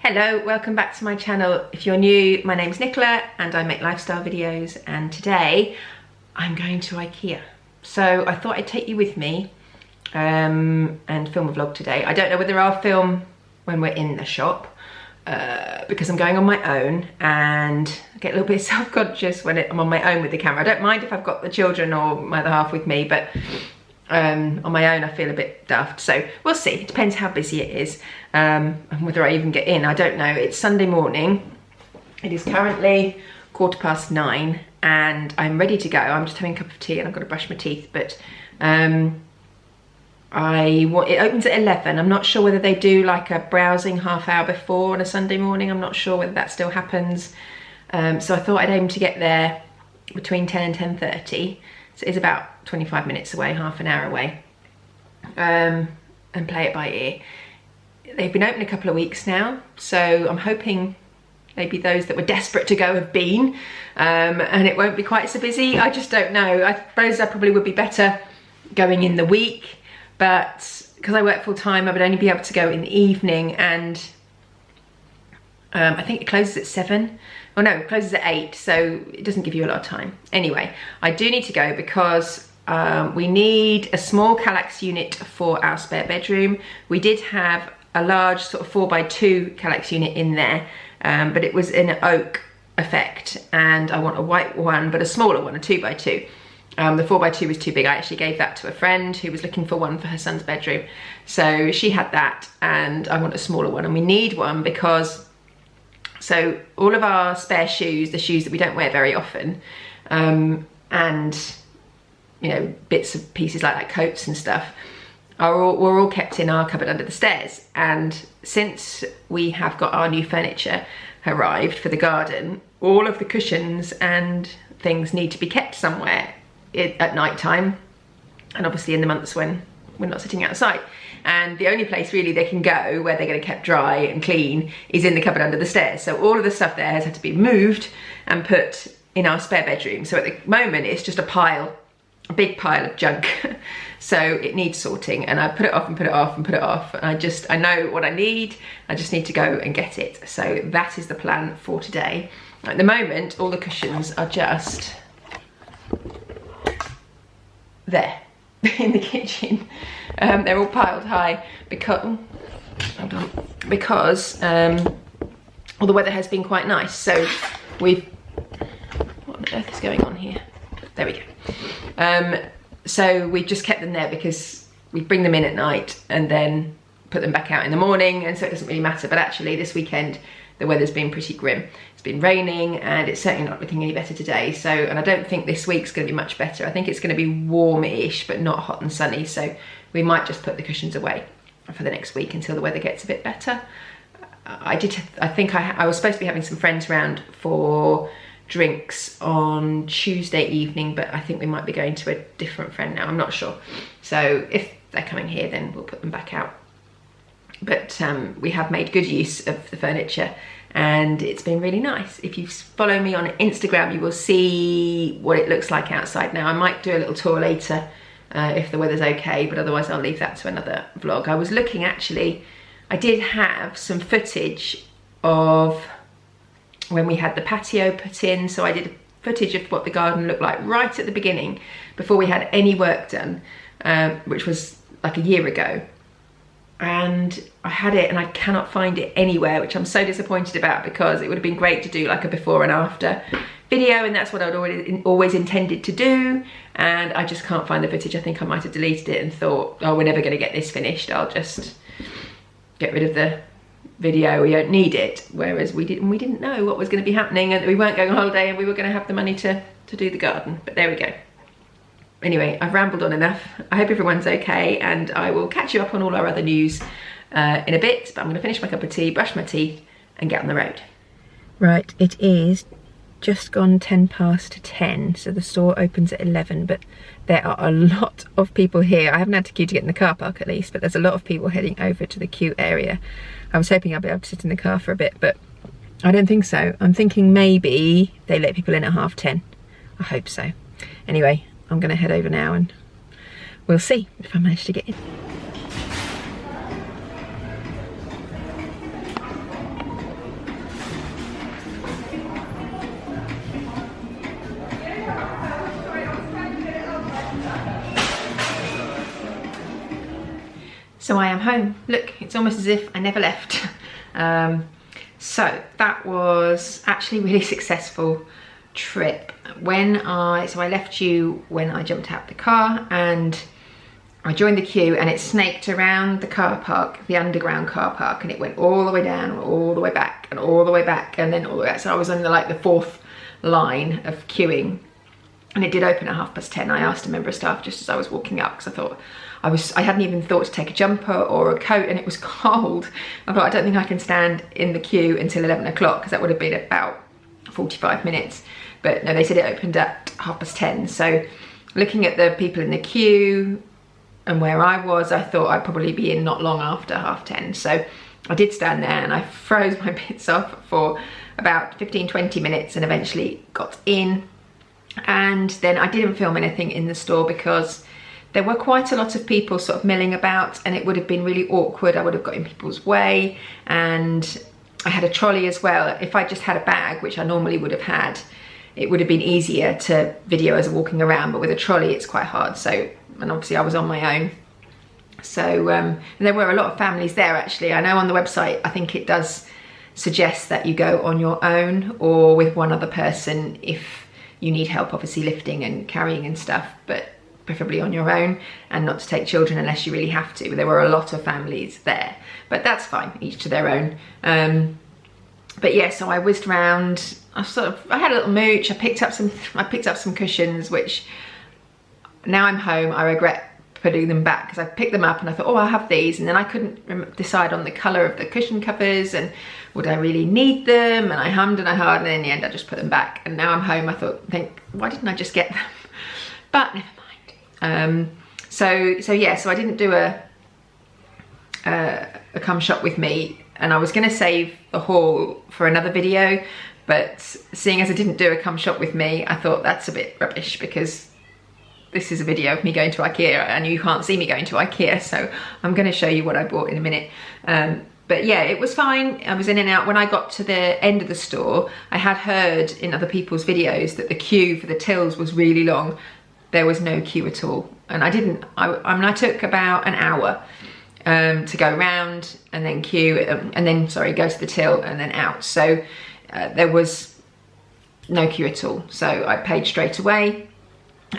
Hello, welcome back to my channel. If you're new, my name's Nicola and I make lifestyle videos, and today I'm going to Ikea. So I thought I'd take you with me and film a vlog today. I don't know whether I'll film when we're in the shop because I'm going on my own and I get a little bit self-conscious when I'm on my own with the camera. I don't mind if I've got the children or my other half with me, but on my own I feel a bit daft, so we'll see. It depends how busy it is and whether I even get in. I don't know. It's Sunday morning. It is currently 9:15 and I'm ready to go. I'm just having a cup of tea and I've got to brush my teeth, but it opens at 11. I'm not sure whether they do like a browsing half hour before on a Sunday morning. I'm not sure whether that still happens, so I thought I'd aim to get there between 10 and 10:30. So it's about 25 minutes away, half an hour away, and play it by ear. They've been open a couple of weeks now, so I'm hoping maybe those that were desperate to go have been, and it won't be quite so busy. I just don't know. I suppose I probably would be better going in the week, but because I work full time, I would only be able to go in the evening, and I think it closes at 7. Oh no, it closes at 8, so it doesn't give you a lot of time. Anyway, I do need to go because we need a small Clarke unit for our spare bedroom. We did have a large sort of 4x2 Clarke unit in there, but it was in an oak effect, and I want a white one, but a smaller one, a 2x2. The 4x2 was too big. I actually gave that to a friend who was looking for one for her son's bedroom. So she had that, and I want a smaller one, and we need one because so all of our spare shoes, the shoes that we don't wear very often, and you know, bits of pieces like coats and stuff, were all kept in our cupboard under the stairs. And since we have got our new furniture arrived for the garden, all of the cushions and things need to be kept somewhere at night time, and obviously in the months when we're not sitting outside. And the only place really they can go where they're going to kept dry and clean is in the cupboard under the stairs. So all of the stuff there has had to be moved and put in our spare bedroom. So at the moment it's just a big pile of junk. So it needs sorting, and I put it off and put it off and put it off. And I know what I need. I just need to go and get it. So that is the plan for today. At the moment, all the cushions are just there in the kitchen. They're all piled high because well, the weather has been quite nice. So what on earth is going on here? There we go. So we just kept them there because we bring them in at night and then put them back out in the morning, and so it doesn't really matter. But actually this weekend the weather's been pretty grim. It's been raining and it's certainly not looking any better today. So, and I don't think this week's going to be much better. I think it's going to be warm-ish but not hot and sunny. So we might just put the cushions away for the next week until the weather gets a bit better. I think I was supposed to be having some friends round for drinks on Tuesday evening, but I think we might be going to a different friend now. I'm not sure. So if they're coming here, then we'll put them back out. But we have made good use of the furniture and it's been really nice. If you follow me on Instagram, you will see what it looks like outside now. I might do a little tour later if the weather's okay, but otherwise I'll leave that to another vlog. I was looking, actually, I did have some footage of when we had the patio put in. So I did footage of what the garden looked like right at the beginning before we had any work done, which was like a year ago. And I had it and I cannot find it anywhere, which I'm so disappointed about, because it would have been great to do like a before and after video, and that's what I'd always intended to do, and I just can't find the footage. I think I might have deleted it and thought, oh, we're never going to get this finished, I'll just get rid of the video, we don't need it. Whereas we didn't know what was going to be happening, and we weren't going on holiday, and we were going to have the money to do the garden. But there we go. Anyway, I've rambled on enough. I hope everyone's okay, and I will catch you up on all our other news in a bit. But I'm going to finish my cup of tea, brush my teeth and get on the road. Right, it is just gone 10:10, so the store opens at 11, but there are a lot of people here. I haven't had to queue to get in the car park at least, but there's a lot of people heading over to the queue area. I was hoping I'd be able to sit in the car for a bit, but I don't think so. I'm thinking maybe they let people in at 10:30. I hope so. Anyway, I'm going to head over now and we'll see if I manage to get in. So I am home. Look, it's almost as if I never left. So that was actually a really successful trip. So I left you when I jumped out the car, and I joined the queue, and it snaked around the car park, the underground car park, and it went all the way down, all the way back, and all the way back, and then all the way back. So I was on the fourth line of queuing, and it did open at 10:30. I asked a member of staff just as I was walking up, because I thought I hadn't even thought to take a jumper or a coat, and it was cold. I thought, I don't think I can stand in the queue until 11 o'clock, because that would have been about 45 minutes. But no, they said it opened at 10:30. So looking at the people in the queue and where I was, I thought I'd probably be in not long after 10:30. So I did stand there, and I froze my bits off for about 15-20 minutes, and eventually got in. And then I didn't film anything in the store because there were quite a lot of people sort of milling about, and it would have been really awkward. I would have got in people's way, and I had a trolley as well. If I just had a bag, which I normally would have had, it would have been easier to video as walking around, but with a trolley it's quite hard. So, and obviously I was on my own. So and there were a lot of families there actually. I know on the website, I think it does suggest that you go on your own or with one other person if you need help, obviously lifting and carrying and stuff, but preferably on your own, and not to take children unless you really have to. There were a lot of families there, but that's fine, each to their own. But yeah, so I whizzed around. I had a little mooch. I picked up some cushions, which now I'm home, I regret putting them back, because I picked them up and I thought, oh, I'll have these, and then I couldn't decide on the colour of the cushion covers, and would I really need them, and I hummed and I hawed, and in the end I just put them back. And now I'm home, I think, why didn't I just get them? But never mind. So I didn't do a come shop with me, and I was going to save the haul for another video, but seeing as I didn't do a come shop with me, I thought that's a bit rubbish, because this is a video of me going to Ikea, and you can't see me going to Ikea, so I'm going to show you what I bought in a minute. But yeah, it was fine. I was in and out. When I got to the end of the store, I had heard in other people's videos that the queue for the tills was really long. There was no queue at all, and I took about an hour to go around and then queue, and then go to the till and then out. So there was no queue at all. So I paid straight away,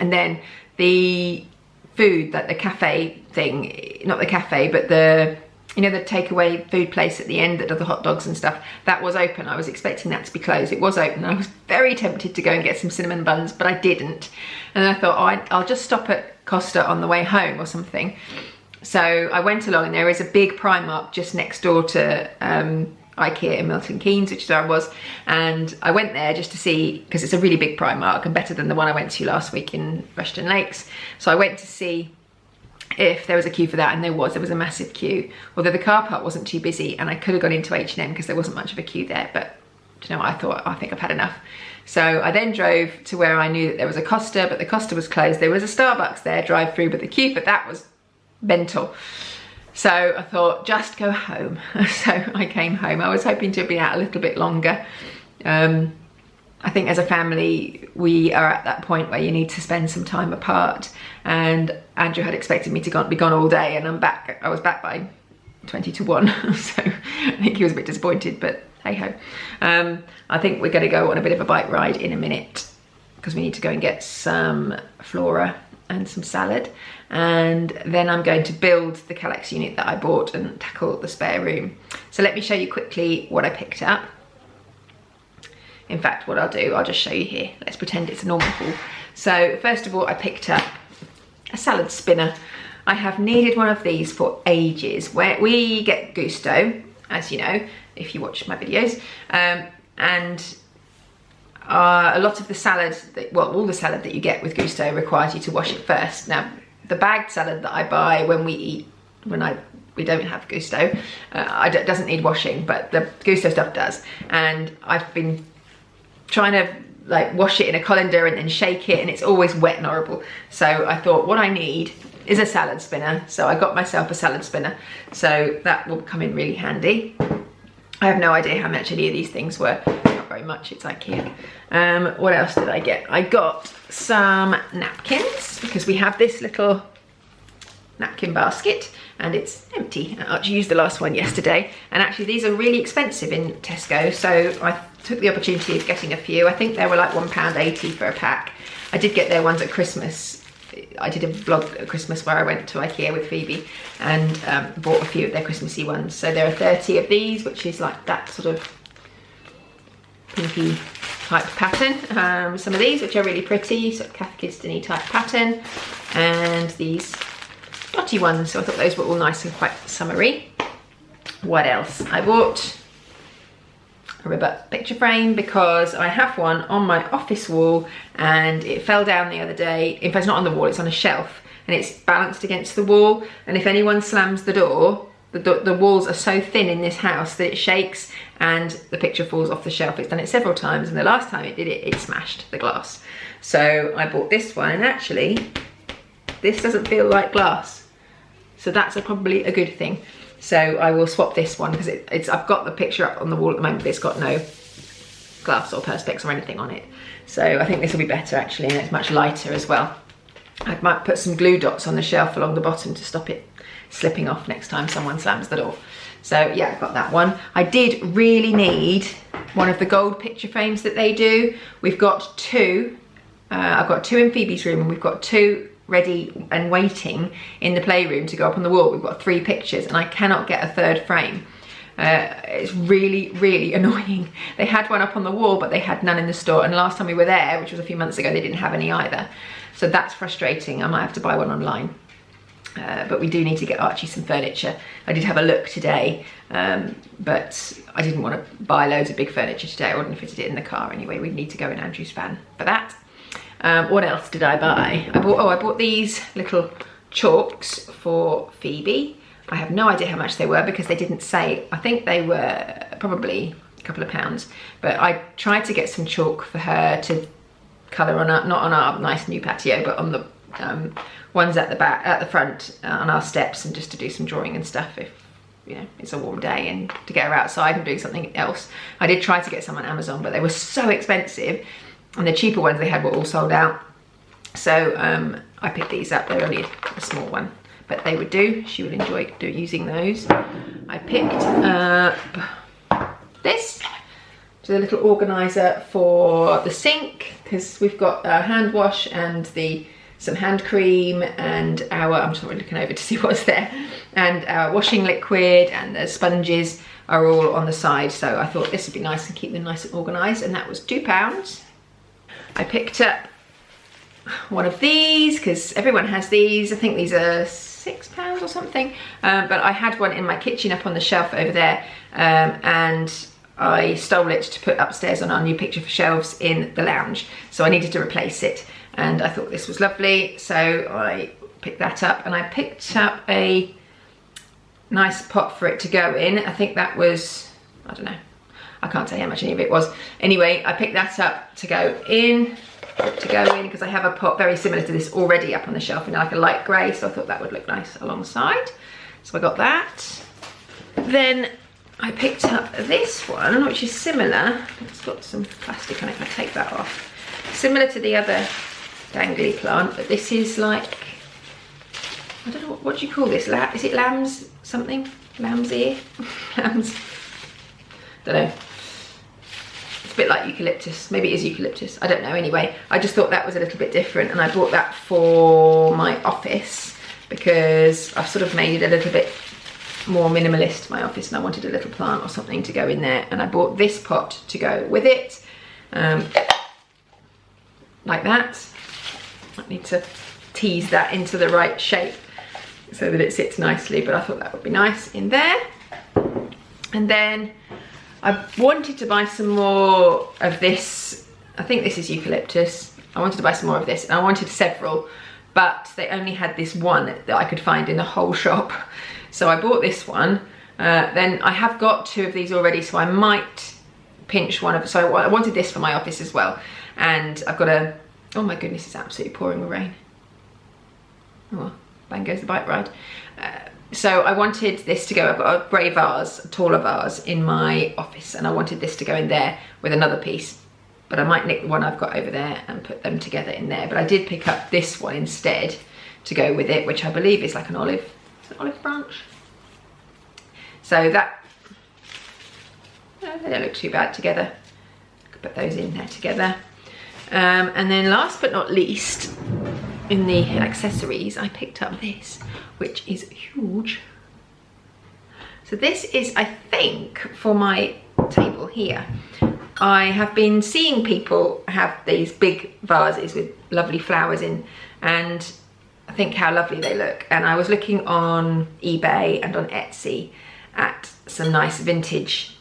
and then the food, that the cafe thing, not the cafe, but the takeaway food place at the end that does the hot dogs and stuff, that was open. I was expecting that to be closed. It was open. I was very tempted to go and get some cinnamon buns, but I didn't. And I thought, oh, I'll just stop at Costa on the way home or something. So I went along, and there is a big Primark just next door to Ikea in Milton Keynes, which is where I was, and I went there just to see, because it's a really big Primark and better than the one I went to last week in Rushden Lakes. So I went to see if there was a queue for that, and there was a massive queue, although the car park wasn't too busy, and I could have gone into H&M because there wasn't much of a queue there. But do you know what, I think I've had enough. So I then drove to where I knew that there was a Costa, but the Costa was closed. There was a Starbucks there, drive through, but the queue for that was mental. So I thought, just go home. So I came home. I was hoping to be out a little bit longer. I think as a family, we are at that point where you need to spend some time apart, and Andrew had expected me to be gone all day, and I was back by 20 to 1. So I think he was a bit disappointed, but hey ho. I think we're going to go on a bit of a bike ride in a minute, because we need to go and get some flora and some salad, and then I'm going to build the Clarke unit that I bought and tackle the spare room. So let me show you quickly what I picked up. In fact, what I'll do, I'll just show you here. Let's pretend it's a normal haul. So first of all, I picked up a salad spinner. I have needed one of these for ages. Where we get Gusto, as you know, if you watch my videos, and a lot of the salad, all the salad that you get with Gusto requires you to wash it first. Now, the bagged salad that I buy when we don't have Gusto, doesn't need washing, but the Gusto stuff does. And I've been trying to wash it in a colander and then shake it, and it's always wet and horrible. So I thought, what I need is a salad spinner. So I got myself a salad spinner. So that will come in really handy. I have no idea how much any of these things were. Not very much, it's Ikea. What else did I get? I got some napkins, because we have this little napkin basket, and it's empty. I actually used the last one yesterday, and actually these are really expensive in Tesco, so I took the opportunity of getting a few. I think they were like £1.80 for a pack. I did get their ones at Christmas. I did a vlog at Christmas where I went to Ikea with Phoebe and bought a few of their Christmassy ones. So there are 30 of these, which is like that sort of pinky type pattern. Some of these, which are really pretty, sort of Kathakistani type pattern, and these dotty ones. So I thought those were all nice and quite summery. What else? I bought a ribbon picture frame because I have one on my office wall and it fell down the other day. In fact, it's not on the wall, it's on a shelf, and it's balanced against the wall, and if anyone slams the door, the walls are so thin in this house that it shakes and the picture falls off the shelf. It's done it several times, and the last time it did it, it smashed the glass. So I bought this one, and actually this doesn't feel like glass, so that's probably a good thing. So I will swap this one because I've got the picture up on the wall at the moment, but it's got no glass or perspex or anything on it. So I think this will be better actually, and it's much lighter as well. I might put some glue dots on the shelf along the bottom to stop it slipping off next time someone slams the door. So yeah, I've got that one. I did really need one of the gold picture frames that they do. We've got two. I've got two in Phoebe's room, and we've got two ready and waiting in the playroom to go up on the wall. We've got 3 pictures, and I cannot get a third frame. It's really, really annoying. They had one up on the wall, but they had none in the store, and last time we were there, which was a few months ago, they didn't have any either. So that's frustrating. I might have to buy one online. But we do need to get Archie some furniture. I did have a look today, but I didn't want to buy loads of big furniture today. I wouldn't have fitted it in the car anyway. We'd need to go in Andrew's van for that. What else did I buy? I bought these little chalks for Phoebe. I have no idea how much they were because they didn't say. I think they were probably a couple of pounds, but I tried to get some chalk for her to colour on not on our nice new patio, but on the ones at the back, at the front, on our steps, and just to do some drawing and stuff if, you know, it's a warm day and to get her outside and doing something else. I did try to get some on Amazon, but they were so expensive, and the cheaper ones they had were all sold out. So I picked these up. They're only a small one, but they would do. She would enjoy using those. I picked up this, which is a little organizer for the sink, because we've got a hand wash and some hand cream and I'm just looking over to see what's there, and our washing liquid and the sponges are all on the side. So I thought this would be nice and keep them nice and organized, and that was £2. I picked up one of these because everyone has these. I think these are £6 or something, but I had one in my kitchen up on the shelf over there, and I stole it to put upstairs on our new picture for shelves in the lounge, so I needed to replace it, and I thought this was lovely, so I picked that up. And I picked up a nice pot for it to go in. I think that was, I don't know, I can't say how much any of it was. Anyway, I picked that up to go in because I have a pot very similar to this already up on the shelf in like a light grey, so I thought that would look nice alongside. So I got that. Then I picked up this one, which is similar. It's got some plastic on it. I take that off. Similar to the other dangly plant, but this is like, I don't know, what do you call this? Is it lamb's something? Lamb's ear? Lamb's, don't know. It's a bit like eucalyptus. Maybe it is eucalyptus. I don't know. Anyway, I just thought that was a little bit different, and I bought that for my office because I've sort of made it a little bit more minimalist, my office, and I wanted a little plant or something to go in there, and I bought this pot to go with it, like that. I need to tease that into the right shape so that it sits nicely, but I thought that would be nice in there. And then I wanted to buy some more of this. I think this is eucalyptus. I wanted to buy some more of this, and I wanted several, but they only had this one that I could find in the whole shop. So I bought this one. Then I have got 2 of these already, so I might pinch one of, so I wanted this for my office as well. And I've got a, oh my goodness, it's absolutely pouring with rain. Oh, bang goes the bike ride. So I wanted this to go, I've got a grey vase, a taller vase in my office, and I wanted this to go in there with another piece. But I might nick the one I've got over there and put them together in there. But I did pick up this one instead to go with it, which I believe is like an olive branch. So that, they don't look too bad together. Could put those in there together. And then last but not least, in the accessories, I picked up this, which is huge. So this is, I think, for my table here. I have been seeing people have these big vases with lovely flowers in, and I think how lovely they look. And I was looking on eBay and on Etsy at some nice vintage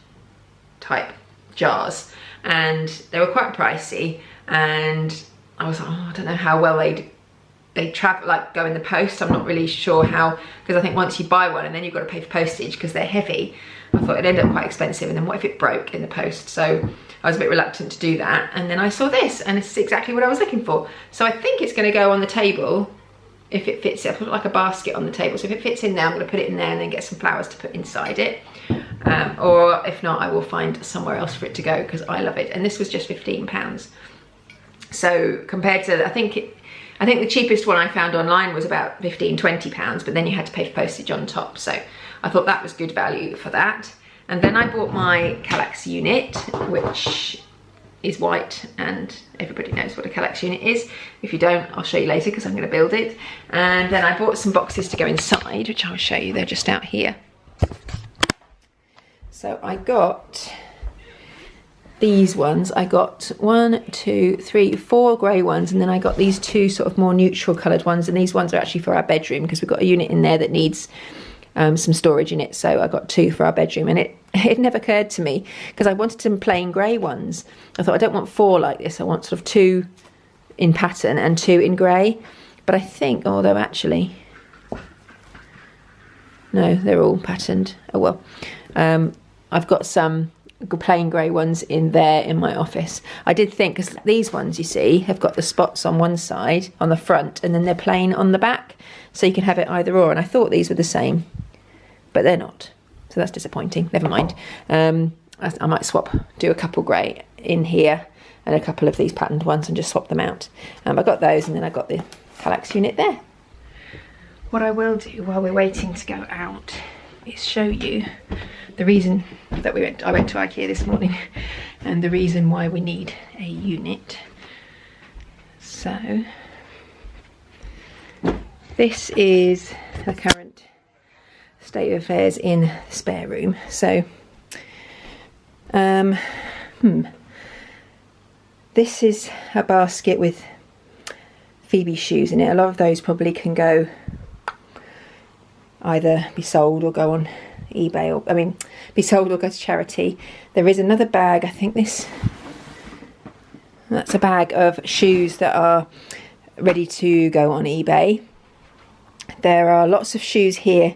type jars, and they were quite pricey, and I was like, oh, I don't know how well they travel, like go in the post. I'm not really sure how, because I think once you buy one and then you've got to pay for postage because they're heavy, I thought it'd end up quite expensive, and then what if it broke in the post? So I was a bit reluctant to do that, and then I saw this, and it's exactly what I was looking for. So I think it's going to go on the table if it fits. I've got like a basket on the table, so if it fits in there, I'm going to put it in there and then get some flowers to put inside it. Or if not, I will find somewhere else for it to go, because I love it. And this was just £15. So compared to, I think the cheapest one I found online was about £15–20, but then you had to pay for postage on top. So I thought that was good value for that. And then I bought my Clarke unit, which is white, and everybody knows what a Clarke unit is. If you don't, I'll show you later because I'm going to build it. And then I bought some boxes to go inside, which I'll show you. They're just out here. So I got these ones. I got 1, 2, 3, 4 grey ones, and then I got these 2 sort of more neutral coloured ones, and these ones are actually for our bedroom because we've got a unit in there that needs some storage in it. So I got 2 for our bedroom, and it never occurred to me, because I wanted some plain grey ones. I thought, I don't want 4 like this, I want sort of 2 in pattern and 2 in grey. But I think, although actually, no, they're all patterned. Oh well. I've got some plain grey ones in there in my office. I did think, because these ones, you see, have got the spots on one side, on the front, and then they're plain on the back. So you can have it either or, and I thought these were the same, but they're not. So that's disappointing. Never mind. I might do a couple grey in here and a couple of these patterned ones and just swap them out. I got those, and then I got the Clarke unit there. What I will do while we're waiting to go out is show you the reason that I went to Ikea this morning, and the reason why we need a unit. So this is the current state of affairs in the spare room. So this is a basket with Phoebe's shoes in it. A lot of those probably can go, either be sold or go on eBay, or be sold or go to charity. There is another bag, I think that's a bag of shoes that are ready to go on eBay. There are lots of shoes here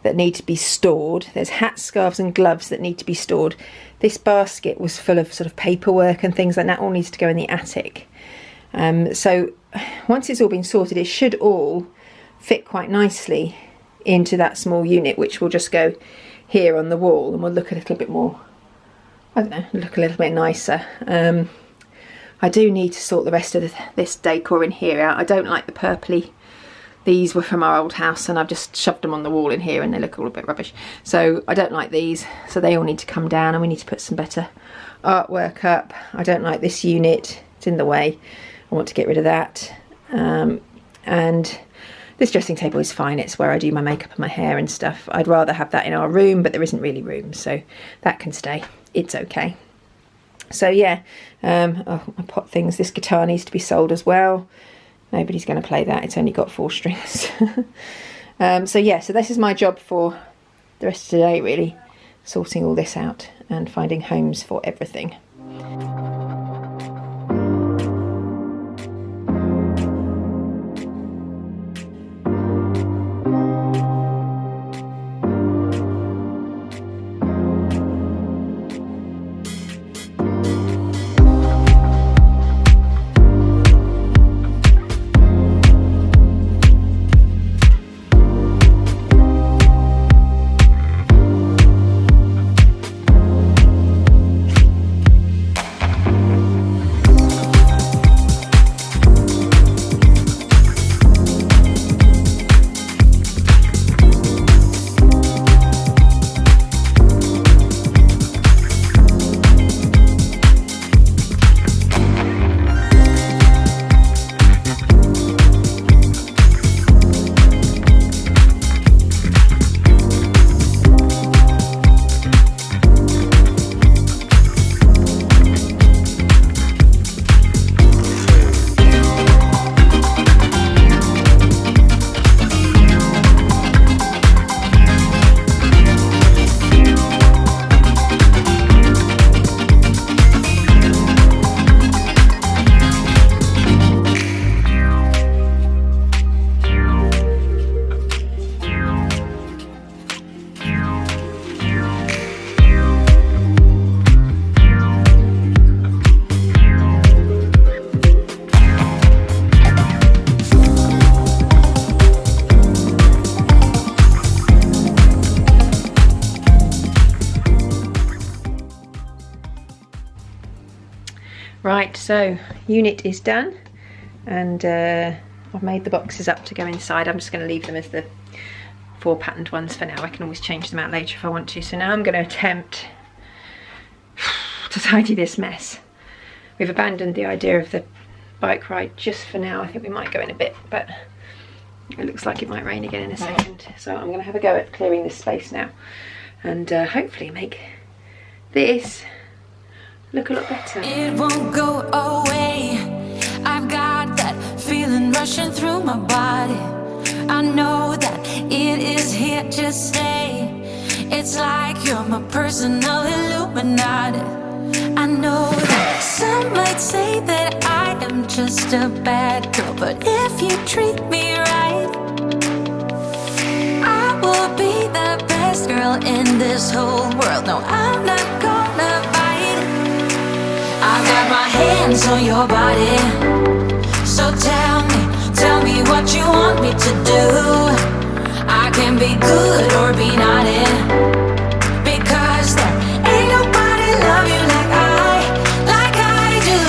that need to be stored. There's hats, scarves and gloves that need to be stored. This basket was full of sort of paperwork and things like that, all needs to go in the attic. So once it's all been sorted, it should all fit quite nicely into that small unit, which will just go here on the wall, and will look a little bit more, I don't know, look a little bit nicer. I do need to sort the rest of this decor in here out. I don't like the purpley. These were from our old house, and I've just shoved them on the wall in here, and they look all a bit rubbish. So I don't like these, so they all need to come down, and we need to put some better artwork up. I don't like this unit, it's in the way. I want to get rid of that. And this dressing table is fine, it's where I do my makeup and my hair and stuff. I'd rather have that in our room, but there isn't really room, so that can stay. It's okay. So yeah, my pot things, this guitar needs to be sold as well. Nobody's going to play that, it's only got 4 strings. So yeah, so this is my job for the rest of today really, sorting all this out and finding homes for everything. Right, so unit is done, and I've made the boxes up to go inside. I'm just going to leave them as the 4 patterned ones for now. I can always change them out later if I want to. So now I'm going to attempt to tidy this mess. We've abandoned the idea of the bike ride just for now. I think we might go in a bit, but it looks like it might rain again in a second. So I'm going to have a go at clearing this space now, and hopefully make this look a lot better. It won't go away. I've got that feeling rushing through my body. I know that it is here to stay. It's like you're my personal Illuminati. I know that some might say that I am just a bad girl, but if you treat me right, I will be the best girl in this whole world. No, I'm not gonna bite. I've got my hands on your body, so tell me what you want me to do. I can be good or be naughty, because there ain't nobody love you like I do, like I do,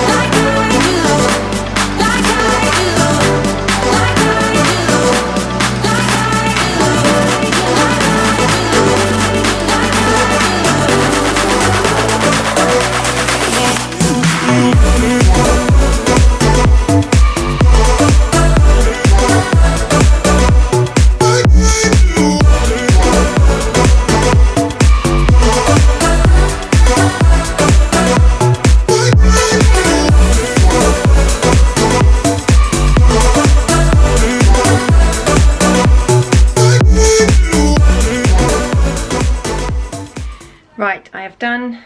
like I do, like I do, like I do, like Right, I have done,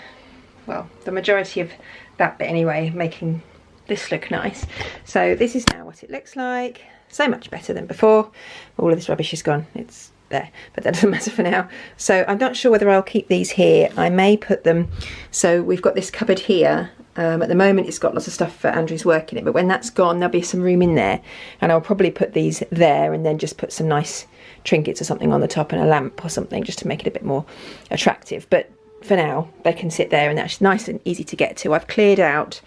well, the majority of that bit anyway, making this look nice. So this is now what it looks like. So much better than before. All of this rubbish is gone. It's there, but that doesn't matter for now. So I'm not sure whether I'll keep these here. I may put them, so we've got this cupboard here. At the moment it's got lots of stuff for Andrew's work in it, but when that's gone there'll be some room in there, and I'll probably put these there and then just put some nice trinkets or something on the top and a lamp or something just to make it a bit more attractive. But for now they can sit there, and that's nice and easy to get to. I've cleared out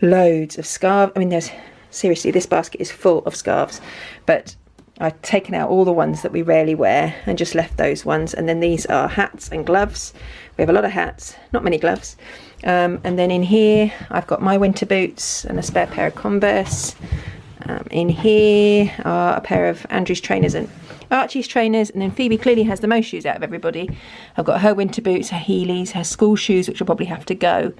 loads of scarves. I mean, there's seriously, this basket is full of scarves, but I've taken out all the ones that we rarely wear and just left those ones. And then these are hats and gloves. We have a lot of hats, not many gloves. And then in here I've got my winter boots and a spare pair of Converse. In here are a pair of Andrew's trainers and Archie's trainers, and then Phoebe clearly has the most shoes out of everybody. I've got her winter boots, her Heelys, her school shoes, which will probably have to go.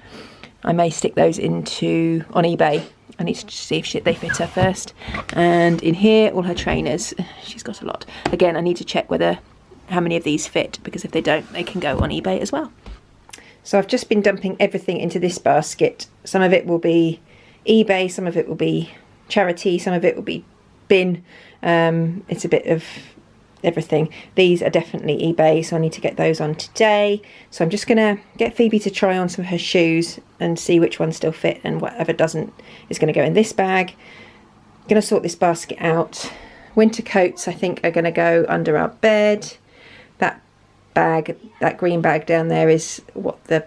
I may stick those on eBay. I need to see if they fit her first. And in here, all her trainers. She's got a lot. Again, I need to check how many of these fit, because if they don't, they can go on eBay as well. So I've just been dumping everything into this basket. Some of it will be eBay, some of it will be charity, some of it will be bin. It's a bit of everything. These are definitely eBay, so I need to get those on today. So I'm just gonna get Phoebe to try on some of her shoes and see which ones still fit, and whatever doesn't is gonna go in this bag. I'm gonna sort this basket out. Winter coats I think are gonna go under our bed. That bag, that green bag down there, is what the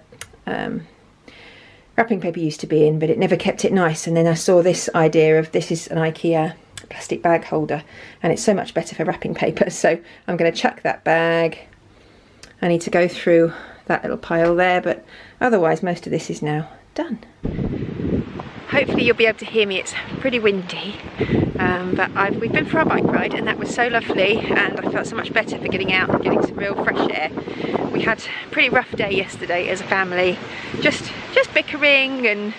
wrapping paper used to be in, but it never kept it nice. And then I saw this idea of, this is an Ikea plastic bag holder, and it's so much better for wrapping paper, so I'm going to chuck that bag. I need to go through that little pile there, but otherwise most of this is now done. Hopefully you'll be able to hear me. It's pretty windy, but we've been for our bike ride, and that was so lovely, and I felt so much better for getting out and getting some real fresh air. We had a pretty rough day yesterday as a family, just bickering, and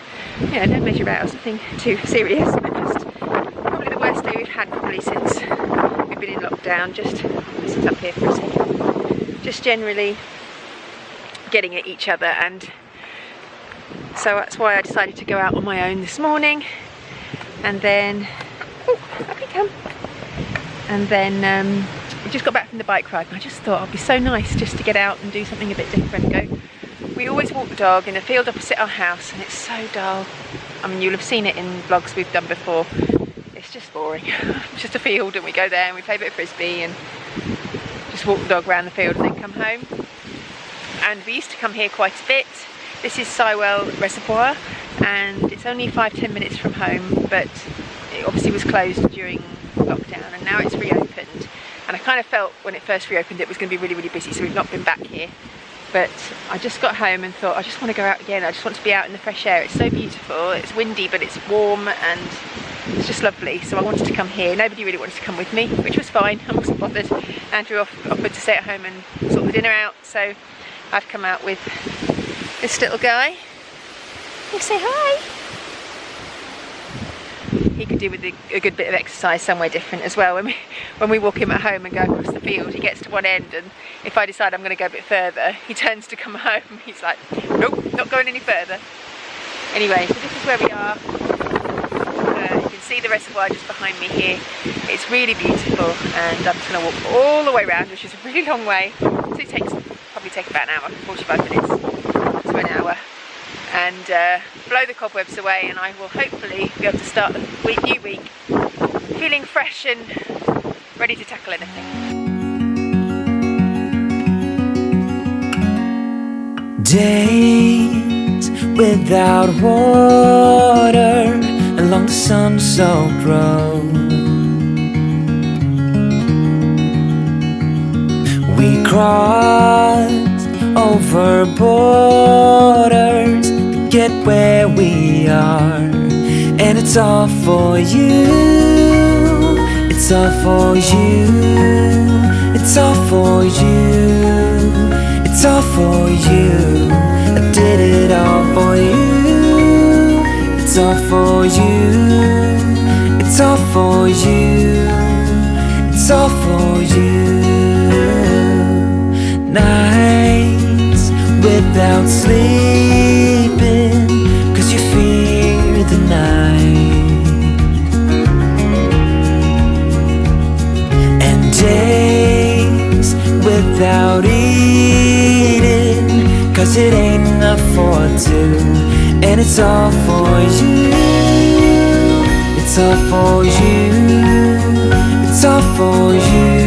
no major rows, nothing too serious, but just probably the worst day we've had probably since we've been in lockdown. Just sit up here for a second. Just generally getting at each other, and so that's why I decided to go out on my own this morning. And then, up you come. And then we just got back from the bike ride, and I just thought it'd be so nice just to get out and do something a bit different. We always walk the dog in a field opposite our house, and it's so dull. I mean, you'll have seen it in vlogs we've done before. It's just boring. It's just a field, and we go there and we play a bit of frisbee and just walk the dog around the field and then come home. and we used to come here quite a bit. This is Sywell Reservoir, and it's only 5-10 minutes from home, but it obviously was closed during lockdown, and now it's reopened. And I kind of felt when it first reopened it was going to be really, really busy, so we've not been back here. But I just got home and thought, I just want to go out again. I just want to be out in the fresh air. It's so beautiful. It's windy, but it's warm and it's just lovely. So I wanted to come here. Nobody really wanted to come with me, which was fine. I wasn't bothered. Andrew offered to stay at home and sort the dinner out. So I've come out with this little guy. You say hi. He could do with a good bit of exercise somewhere different as well. When we walk him at home and go across the field, he gets to one end, and if I decide I'm going to go a bit further, he turns to come home. He's like, nope, not going any further. Anyway, so this is where we are. You can see the reservoir just behind me here. It's really beautiful, and I'm just going to walk all the way around, which is a really long way. So it probably take about an hour, 45 minutes to an hour. And blow the cobwebs away, and I will hopefully be able to start the new week feeling fresh and ready to tackle anything. Days without water along the sun-soaked road. We crossed over borders to get where we are, and it's all for you. It's all for you. It's all for you. It's all for you. I did it all for you. It's all for you. It's all for you. It's all for you. Nights without sleeping 'cause you fear the night, and days without eating 'cause it ain't enough for two, and it's all for you. It's all for you. It's all for you.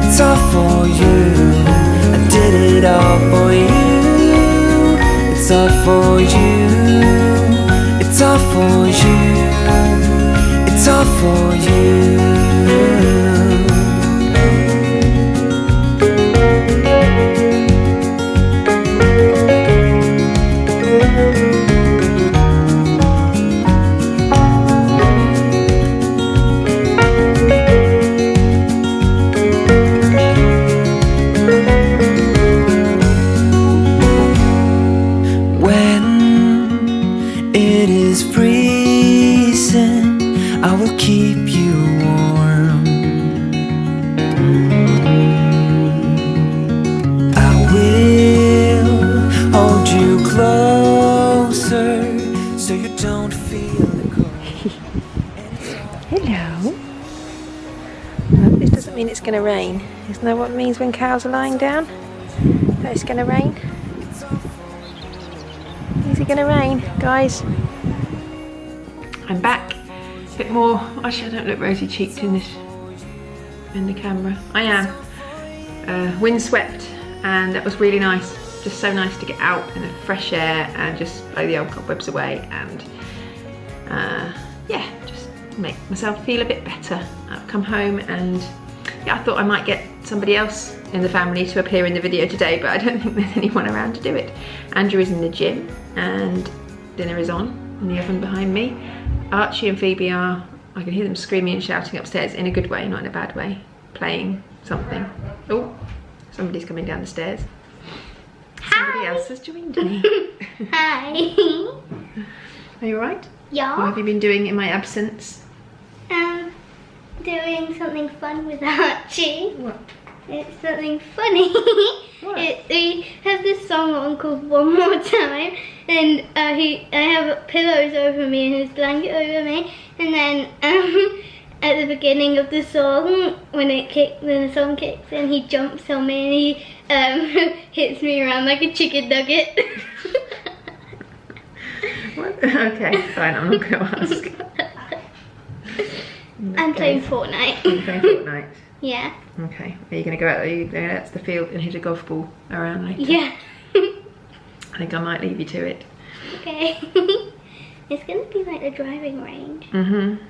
It's all for you. I did it all for you. It's all for you. It's all for you. It's all for you. I will keep you warm. I will hold you closer so you don't feel the cold. Hello. Well, this doesn't mean it's going to rain. Isn't that what it means when cows are lying down? That it's going to rain? Is it going to rain, guys? I'm back. Bit more, actually I don't look rosy cheeked in the camera. I am. Windswept, and that was really nice. Just so nice to get out in the fresh air and just blow the old cobwebs away, and yeah, just make myself feel a bit better. I've come home, and yeah, I thought I might get somebody else in the family to appear in the video today, but I don't think there's anyone around to do it. Andrew is in the gym, and dinner is on in the oven behind me. Archie and Phoebe are, I can hear them screaming and shouting upstairs in a good way, not in a bad way, playing something. Oh, somebody's coming down the stairs. Hi. Somebody else has joined me. Hi. Are you alright? Yeah. What have you been doing in my absence? Doing something fun with Archie. What? It's something funny. What? We have this song on called One More Time, and I have pillows over me and his blanket over me, and then at the beginning of the song, when the song kicks in, he jumps on me and he hits me around like a chicken nugget. What? Okay, fine, I'm not going to ask. I'm playing Fortnite. You're playing Fortnite? Yeah. Okay, are you going to go out? Are you going out to the field and hit a golf ball around later? Yeah. I think I might leave you to it. Okay. It's going to be like a driving range. Mm-hmm.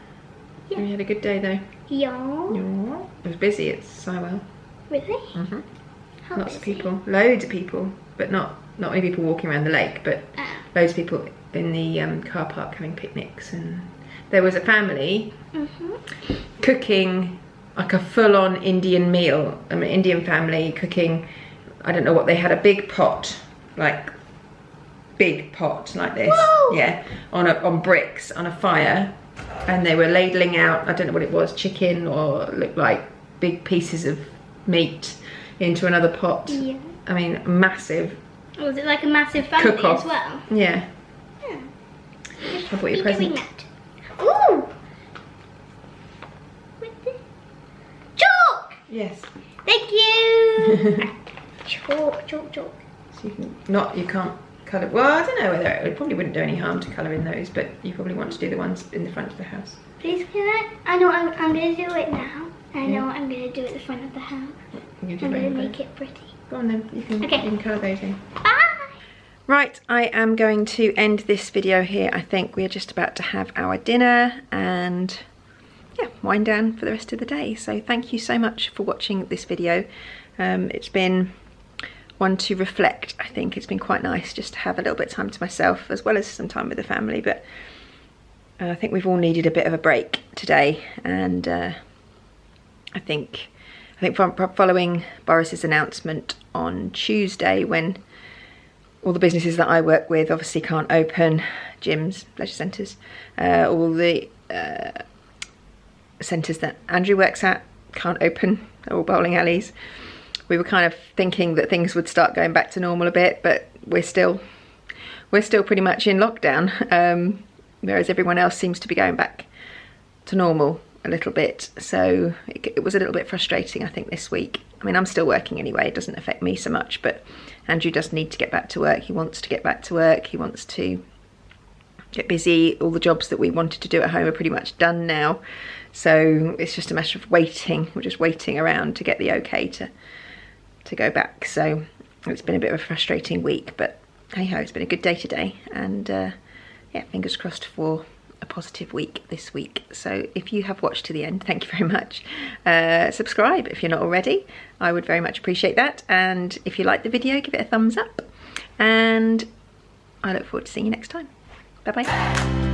Yeah. We had a good day though. Yeah. Yeah. It was busy at Sywell. Really? Mm-hmm. How Lots of busy? people, loads of people, but not many people walking around the lake, but loads of people in the car park having picnics. And there was a family cooking like a full-on Indian meal. I mean, Indian family cooking. I don't know what they had. A big pot, like big pot like this. Whoa! Yeah, on bricks on a fire, and they were ladling out. I don't know what it was, chicken or looked like big pieces of meat into another pot. Yeah. I mean, massive. Was it like a massive family Cook-off. as well? Yeah. Yeah. I bought you a Be present. doing that. Ooh! What's this? Chalk! Yes. Thank you! Chalk, chalk, chalk. So you can't colour. Well, I don't know whether it probably wouldn't do any harm to colour in those, but you probably want to do the ones in the front of the house. Please, can I? I know I'm going to do it now. I know what I'm going to do at the front of the house. You're I'm going to going make it pretty. Go on then. You can, Okay. you can colour those in. Bye! Right, I am going to end this video here. I think we're just about to have our dinner and yeah, wind down for the rest of the day. So thank you so much for watching this video. It's been one to reflect. I think it's been quite nice just to have a little bit of time to myself as well as some time with the family, but I think we've all needed a bit of a break today, and I think following Boris's announcement on Tuesday, when all the businesses that I work with obviously can't open, gyms, leisure centres, all the centres that Andrew works at can't open, they're all bowling alleys. We were kind of thinking that things would start going back to normal a bit, but we're still pretty much in lockdown, whereas everyone else seems to be going back to normal a little bit. So it was a little bit frustrating, I think, this week. I mean, I'm still working anyway, it doesn't affect me so much, but Andrew does need to get back to work. He wants to get back to work, he wants to get busy. All the jobs that we wanted to do at home are pretty much done now, so it's just a matter of waiting. We're just waiting around to get the okay to go back. So it's been a bit of a frustrating week, but hey ho, it's been a good day today, and yeah, fingers crossed for a positive week this week. So if you have watched to the end, thank you very much. Subscribe if you're not already, I would very much appreciate that, and if you like the video, give it a thumbs up, and I look forward to seeing you next time. Bye bye.